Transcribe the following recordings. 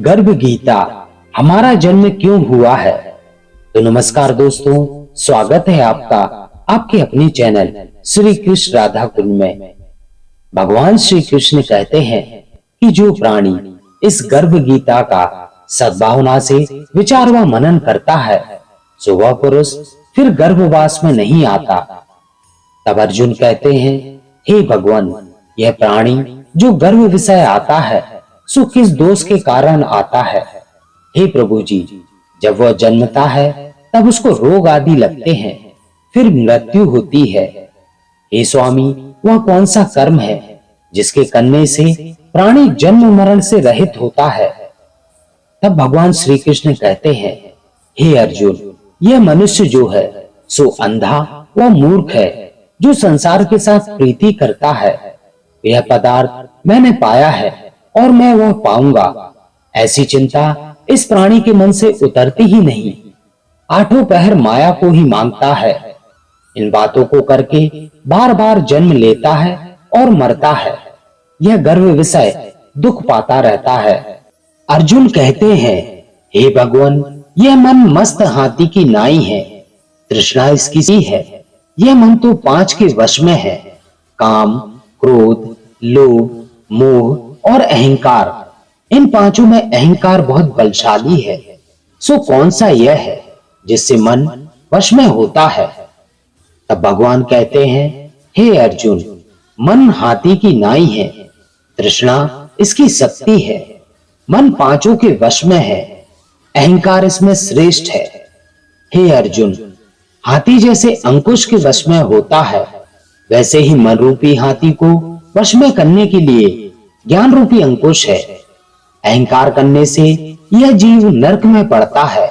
गर्भ गीता हमारा जन्म क्यों हुआ है। तो नमस्कार दोस्तों, स्वागत है आपका आपके अपने चैनल श्री कृष्ण राधा कुंज में। भगवान श्री कृष्ण कहते हैं कि जो प्राणी इस गर्भ गीता का सद्भावना से विचार व मनन करता है सो वह पुरुष फिर गर्भवास में नहीं आता। तब अर्जुन कहते हैं, हे भगवान, यह प्राणी जो गर्भ विषय आता है सो किस दोष के कारण आता है। हे प्रभु जी, जब वह जन्मता है तब उसको रोग आदि लगते हैं, फिर मृत्यु होती है। हे स्वामी, वह कौन सा कर्म है जिसके करने से प्राणी जन्म मरण से रहित होता है। तब भगवान श्री कृष्ण कहते हैं, हे अर्जुन, यह मनुष्य जो है सो अंधा व मूर्ख है, जो संसार के साथ प्रीति करता है। यह पदार्थ मैंने पाया है और मैं वह पाऊंगा, ऐसी चिंता इस प्राणी के मन से उतरती ही नहीं। आठों पहर माया को ही मांगता है। इन बातों को करके बार बार जन्म लेता है और मरता है। यह गर्भ विषय दुख पाता रहता है। अर्जुन कहते हैं, हे भगवान, यह मन मस्त हाथी की नाई है, तृष्णा इसकी सी है। यह मन तो पांच के वश में है, काम, क्रोध, लोभ, मोह और अहंकार। इन पांचों में अहंकार बहुत बलशाली है। सो कौन सा यह है जिससे मन वश में होता है। तब भगवान कहते हैं, हे अर्जुन, मन हाथी की नाई है, तृष्णा इसकी शक्ति है। मन पांचों के वश में है, अहंकार इसमें श्रेष्ठ है। हे अर्जुन, हाथी जैसे अंकुश के वश में होता है, वैसे ही मन रूपी हाथी को वश में करने के लिए ज्ञान रूपी अंकुश है। अहंकार करने से यह जीव नरक में पड़ता है।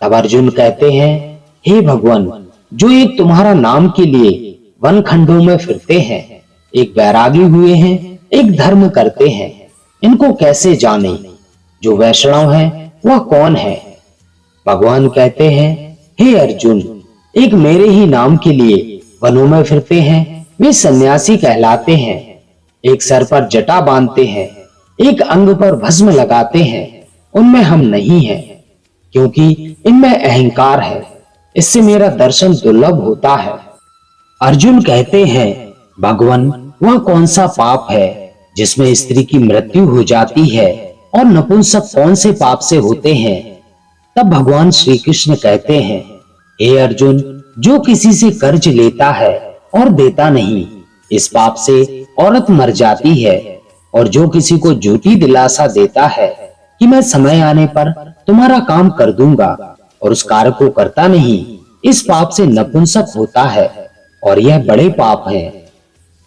तब अर्जुन कहते हैं, हे भगवान, जो एक तुम्हारा नाम के लिए वन खंडों में फिरते हैं, एक बैरागी हुए हैं, एक धर्म करते हैं, इनको कैसे जाने। जो वैष्णव है वह कौन है। भगवान कहते हैं, हे अर्जुन, एक मेरे ही नाम के लिए वनों में फिरते हैं, वे सन्यासी कहलाते हैं। एक सर पर जटा बांधते हैं, एक अंग पर भस्म लगाते हैं, उनमें हम नहीं हैं, क्योंकि इनमें अहंकार है। इससे मेरा दर्शन दुर्लभ होता है। अर्जुन कहते हैं, भगवान, वह कौन सा पाप है जिसमें स्त्री की मृत्यु हो जाती है और नपुंसक कौन से पाप से होते हैं। तब भगवान श्री कृष्ण कहते हैं, हे अर्जुन, जो किसी से कर्ज लेता है और देता नहीं, इस पाप से औरत मर जाती है। और जो किसी को झूठी दिलासा देता है कि मैं समय आने पर तुम्हारा काम कर दूंगा और उस कार्य को करता नहीं, इस पाप से नपुंसक होता है और यह बड़े पाप हैं।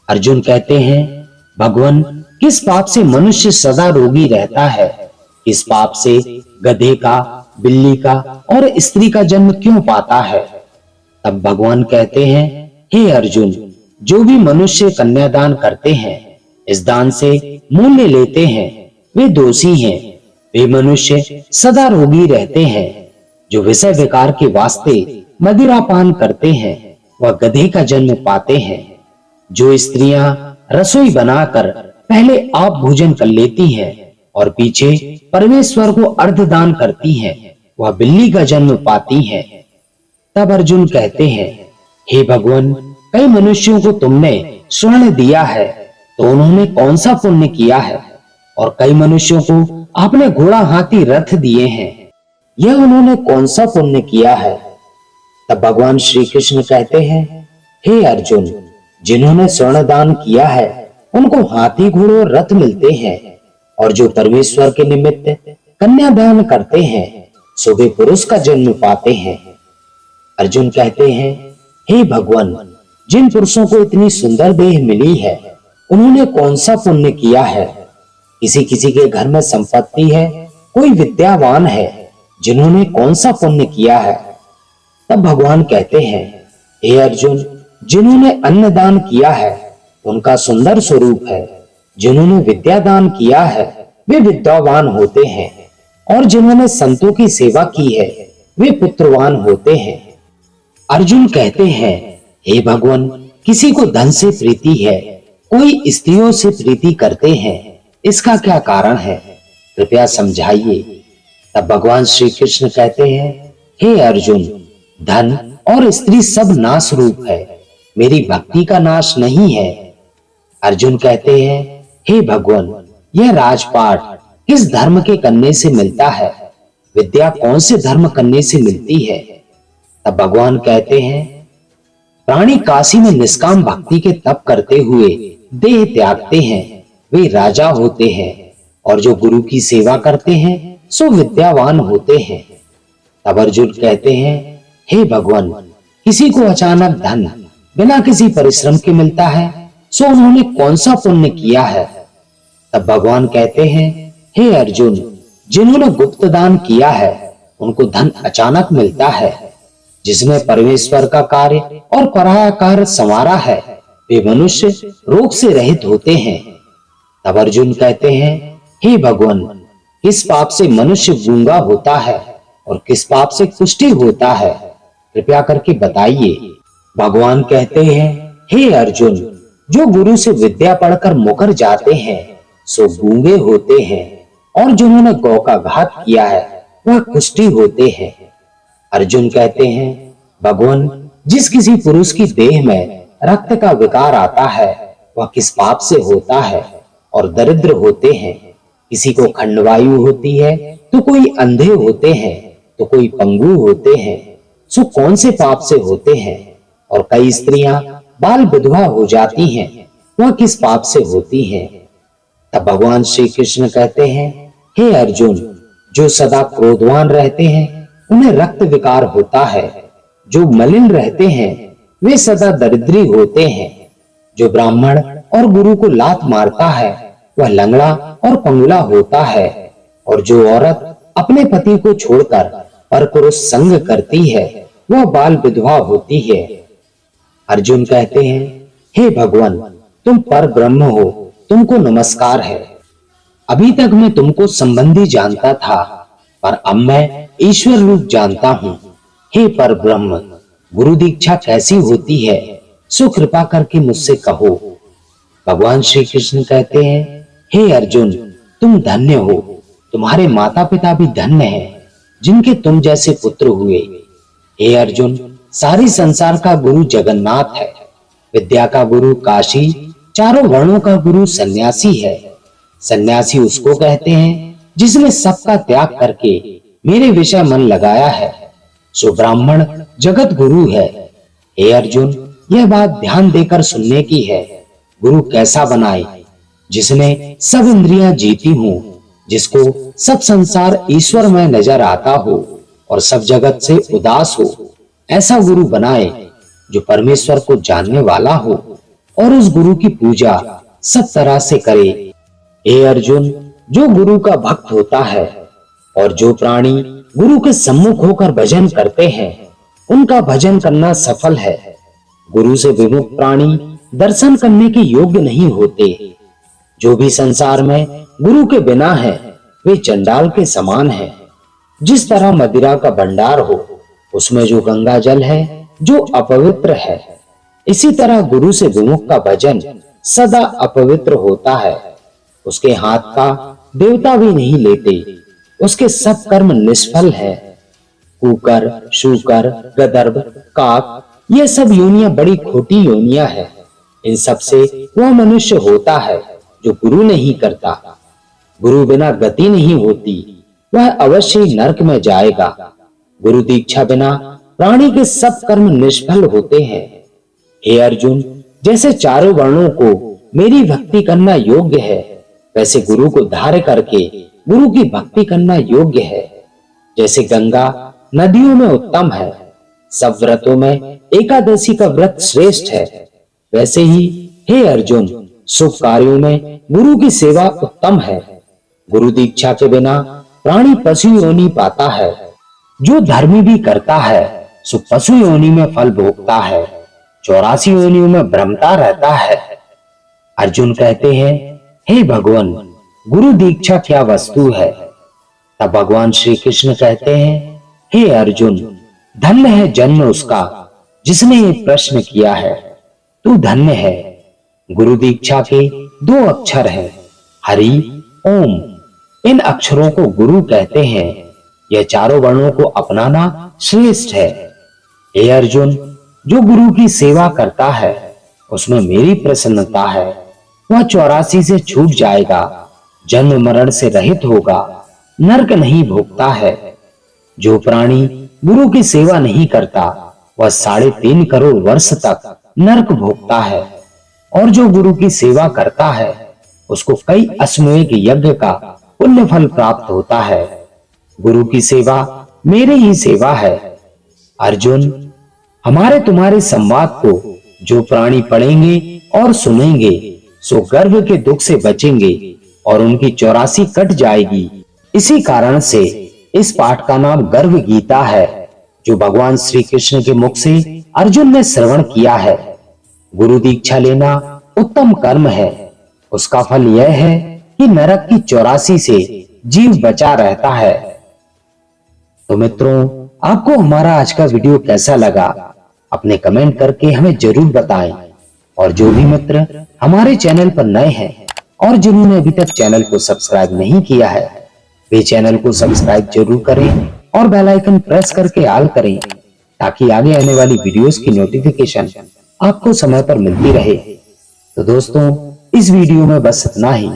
अर्जुन कहते हैं, भगवान, किस पाप से मनुष्य सदा रोगी रहता है। इस पाप से गधे का, बिल्ली का और स्त्री का जन्म क्यों पाता है। तब भगवान कहते हैं, हे अर्जुन, जो भी मनुष्य कन्यादान करते हैं, इस दान से मूल्य लेते हैं, वे दोषी हैं। वे मनुष्य सदा रोगी रहते हैं। जो विषय विकार के वास्ते मदिरा पान करते हैं, वह गधे का जन्म पाते हैं। जो स्त्रियां रसोई बनाकर पहले आप भोजन कर लेती हैं और पीछे परमेश्वर को अर्धदान करती हैं, वह बिल्ली का जन्म पाती हैं। तब अर्जुन कहते हैं, हे भगवान, कई मनुष्यों को तुमने स्वर्ण दिया है, तो उन्होंने कौन सा पुण्य किया है। और कई मनुष्यों को आपने घोड़ा, हाथी, रथ दिए हैं, यह उन्होंने कौन सा पुण्य किया है। तब भगवान श्री कृष्ण कहते हैं, हे अर्जुन, जिन्होंने स्वर्ण दान किया है उनको हाथी, घोड़े और रथ मिलते हैं। और जो परमेश्वर के निमित्त कन्यादान करते हैं सो वे पुरुष का जन्म पाते हैं। अर्जुन कहते हैं, हे भगवान, जिन पुरुषों को इतनी सुंदर देह मिली है उन्होंने कौन सा पुण्य किया है। किसी किसी के घर में संपत्ति है, कोई विद्यावान है, जिन्होंने कौन सा पुण्य किया है। तब भगवान कहते हैं, हे अर्जुन, जिन्होंने अन्न दान किया है उनका सुंदर स्वरूप है। जिन्होंने विद्या दान किया है वे विद्यावान होते हैं, और जिन्होंने संतों की सेवा की है वे पुत्रवान होते हैं। अर्जुन कहते हैं, हे भगवान, किसी को धन से प्रीति है, कोई स्त्रियों से प्रीति करते हैं, इसका क्या कारण है। कृपया समझाइए। तब भगवान श्री कृष्ण कहते हैं, हे अर्जुन, धन और स्त्री सब नाश रूप है, मेरी भक्ति का नाश नहीं है। अर्जुन कहते हैं, हे भगवान, यह राजपाट किस धर्म के करने से मिलता है? विद्या कौन से धर्म करने से मिलती है? तब भगवान कहते हैं, प्राणी काशी में निष्काम भक्ति के तप करते हुए देह त्यागते हैं, वे राजा होते हैं, और जो गुरु की सेवा करते हैं सो विद्यावान होते हैं। तब अर्जुन कहते हैं, हे भगवान, किसी को अचानक धन बिना किसी परिश्रम के मिलता है, सो उन्होंने कौन सा पुण्य किया है? तब भगवान कहते हैं, हे अर्जुन, जिन्होंने गुप्त दान किया है उनको धन अचानक मिलता है। जिसने परमेश्वर का कार्य और पराया कार्य संवारा है, वे मनुष्य रोग से रहित होते हैं। तब अर्जुन कहते हैं, हे भगवान, किस पाप से मनुष्य गूंगा होता है और किस पाप से कुष्ठी होता है? कृपया करके बताइए। भगवान कहते हैं, हे अर्जुन, जो गुरु से विद्या पढ़कर मुकर जाते हैं सो गूंगे होते हैं, और जिन्होंने गौ का घात किया है वह कुष्ठी होते हैं। अर्जुन कहते हैं, भगवान, जिस किसी पुरुष की देह में रक्त का विकार आता है वह किस पाप से होता है और दरिद्र होते हैं? किसी को खंडवायु होती है तो कोई अंधे होते हैं तो कोई पंगु होते हैं, सो कौन से पाप से होते हैं? और कई स्त्रियां बाल विधवा हो जाती हैं, वह किस पाप से होती हैं? तब भगवान श्री कृष्ण कहते हैं, हे अर्जुन, जो सदा क्रोधवान रहते हैं उन्हें रक्त विकार होता है, जो मलिन रहते हैं वे सदा दरिद्री होते हैं, जो ब्राह्मण और गुरु को लात मारता है वह लंगड़ा और पंगुला होता है, और जो औरत अपने पति को छोड़कर परपुरुष संग करती है वह बाल विधवा होती है। अर्जुन कहते हैं, हे भगवान, तुम पर ब्रह्म हो, तुमको नमस्कार है। अभी तक मैं तुमको संबंधी जानता था, पर अब मैं ईश्वर रूप जानता हूँ। हे पर ब्रह्म, गुरु दीक्षा कैसी होती है, सो कृपा करके मुझसे कहो। भगवान श्री कृष्ण कहते हैं, हे अर्जुन, तुम धन्य हो, तुम्हारे माता पिता भी धन्य हैं, जिनके तुम जैसे पुत्र हुए। हे अर्जुन, सारी संसार का गुरु जगन्नाथ है, विद्या का गुरु काशी, चारों वर्णों का गुरु सन्यासी है। सन्यासी उसको कहते हैं जिसने सबका त्याग करके मेरे विषय मन लगाया है, सो ब्राह्मण जगत गुरु है। हे अर्जुन, यह बात ध्यान देकर सुनने की है। गुरु कैसा बनाए? जिसने सब इंद्रियां जीती हो, जिसको सब संसार ईश्वर में नजर आता हो और सब जगत से उदास हो, ऐसा गुरु बनाए जो परमेश्वर को जानने वाला हो और उस गुरु की पूजा सब तरह से करे। हे अर्जुन, जो गुरु का भक्त होता है और जो प्राणी गुरु के सम्मुख होकर भजन करते हैं उनका भजन करना सफल है। गुरु से विमुख प्राणी दर्शन करने के योग्य नहीं होते। जो भी संसार में गुरु के बिना है वे चंडाल के समान है। जिस तरह मदिरा का भंडार हो उसमें जो गंगा जल है जो अपवित्र है, इसी तरह गुरु से विमुख का भजन सदा अपवित्र होता है। उसके हाथ का देवता भी नहीं लेते, उसके सब कर्म निष्फल है। कुकर, शूकर, गदर्भ, काक, ये सब योनियां बड़ी खोटी योनियां है। इन सब से वह मनुष्य होता है जो गुरु नहीं करता। गुरु बिना गति नहीं होती, वह अवश्य नरक में जाएगा। गुरु दीक्षा बिना प्राणी के सब कर्म निष्फल होते हैं। हे अर्जुन, जैसे चारों वर्णों को मेरी भक्ति करना योग्य है, वैसे गुरु को धार्य करके गुरु की भक्ति करना योग्य है। जैसे गंगा नदियों में उत्तम है, सब व्रतों में एकादशी का व्रत श्रेष्ठ है, वैसे ही हे अर्जुन, शुभ कार्यों में गुरु की सेवा उत्तम है। गुरु दीक्षा के बिना प्राणी पशु योनि पाता है। जो धर्मी भी करता है सो पशु योनि में फल भोगता है, 84 योनियों में भ्रमता रहता है। अर्जुन कहते हैं, हे भगवान, गुरु दीक्षा क्या वस्तु है? तब भगवान श्री कृष्ण कहते हैं, हे अर्जुन, धन्य है जन्म उसका जिसने ये प्रश्न किया है। तू धन्य है। गुरु दीक्षा के 2 अक्षर है, हरि ओम। इन अक्षरों को गुरु कहते हैं। यह चारों वर्णों को अपनाना श्रेष्ठ है। हे अर्जुन, जो गुरु की सेवा करता है उसमें मेरी प्रसन्नता है। वह 84 से छूट जाएगा, जन्म मरण से रहित होगा, नरक नहीं भोगता है। जो प्राणी गुरु की सेवा नहीं करता वह 3.5 करोड़ वर्ष तक नरक भोगता है, और जो गुरु की सेवा करता है उसको कई अश्वमेध यज्ञ का पुण्य फल प्राप्त होता है। गुरु की सेवा मेरी ही सेवा है। अर्जुन, हमारे तुम्हारे संवाद को जो प्राणी पढ़ेंगे और सुनेंगे सो गर्भ के दुख से बचेंगे और उनकी 84 कट जाएगी। इसी कारण से इस पाठ का नाम गर्भ गीता है, जो भगवान श्री कृष्ण के मुख से अर्जुन ने श्रवण किया है। गुरु दीक्षा लेना उत्तम कर्म है। उसका फल यह है कि नरक की 84 से जीव बचा रहता है। तो मित्रों, आपको हमारा आज का वीडियो कैसा लगा अपने कमेंट करके हमें जरूर बताएं। और जो भी मित्र हमारे चैनल पर नए हैं और जिन्होंने अभी तक चैनल को सब्सक्राइब नहीं किया है, वे चैनल को सब्सक्राइब जरूर करें और बेल आइकन प्रेस करके ऑल करें, ताकि आगे आने वाली वीडियोस की नोटिफिकेशन आपको समय पर मिलती रहे। तो दोस्तों, इस वीडियो में बस इतना ही।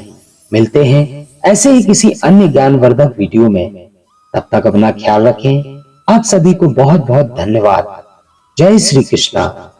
मिलते हैं ऐसे ही किसी अन्य ज्ञानवर्धक वीडियो में। तब तक अपना ख्याल रखें। आप सभी को बहुत बहुत धन्यवाद। जय श्री कृष्णा।